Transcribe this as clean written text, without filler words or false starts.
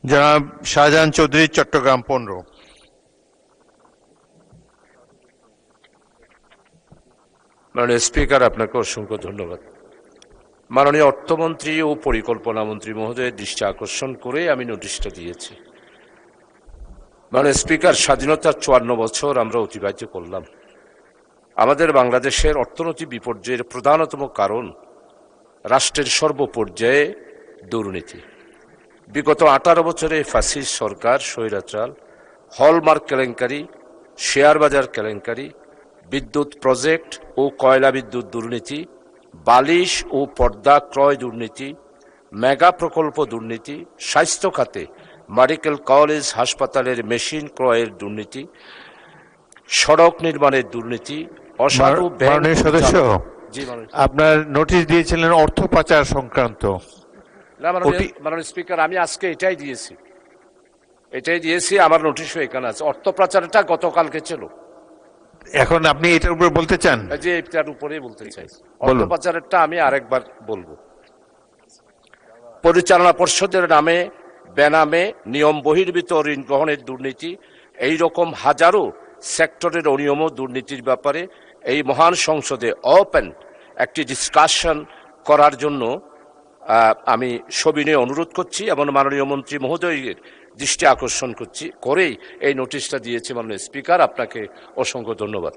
জনাব শাহজাহান চৌধুরী, চট্টগ্রাম 15। মাননীয় স্পিকার, আপনাকে অসংখ্য ধন্যবাদ। মাননীয় অর্থমন্ত্রী ও পরিকল্পনা মন্ত্রী মহোদয়ের দৃষ্টি আকর্ষণ করে আমি নোটিশটা দিয়েছি। মাননীয় স্পিকার, স্বাধীনতার 54 বছর আমরা অতিবাহিত করলাম। আমাদের বাংলাদেশের অর্থনৈতিক বিপর্যয়ের প্রধানতম কারণ রাষ্ট্রের সর্বপর্যায়ে দুর্নীতি। বিগত 18 বছরে ফ্যাসিস্ট সরকার স্বৈরাচার, হলমার্ক কেলেঙ্কারি, শেয়ার বাজার কেলেঙ্কারি, বিদ্যুৎ প্রজেক্ট ও কয়লা বিদ্যুৎ দুর্নীতি, বালিশ ও পর্দা ক্রয় দুর্নীতি, মেগা প্রকল্প দুর্নীতি, স্বাস্থ্য খাতে মেডিকেল কলেজ হাসপাতালের মেশিন ক্রয়ের দুর্নীতি, সড়ক নির্মাণের দুর্নীতি, অসাধু ব্যাংক সদস্য, আপনার নোটিশ দিয়েছিলেন অর্থ পাচার সংক্রান্ত। মাননীয় স্পিকার, আমি আজকে এটাই দিয়েছি, আমার নোটিশও এখানে আছে। অর্থ পাচারটা গতকালকে ছিল। এখন আপনি এটার উপর বলতে চান? যে এটার উপরেই বলতে চাই। অর্থ পাচারেরটা আমি আরেকবার বলবো। পরিচালনা পর্ষদের নামে বেনামে নিয়ম বহির্ভূত ঋণ গ্রহণের দুর্নীতি, এই রকম হাজারো সেক্টরের অনিয়ম দুর্নীতির ব্যাপারে এই মহান সংসদে ওপেন একটি ডিসকাশন করার জন্য আমি সবিনয়ে অনুরোধ করছি এবং মাননীয় মন্ত্রী মহোদয়ের দৃষ্টি আকর্ষণ করেই এই নোটিশটা দিয়েছি। মাননীয় স্পিকার, আপনাকে অসংখ্য ধন্যবাদ।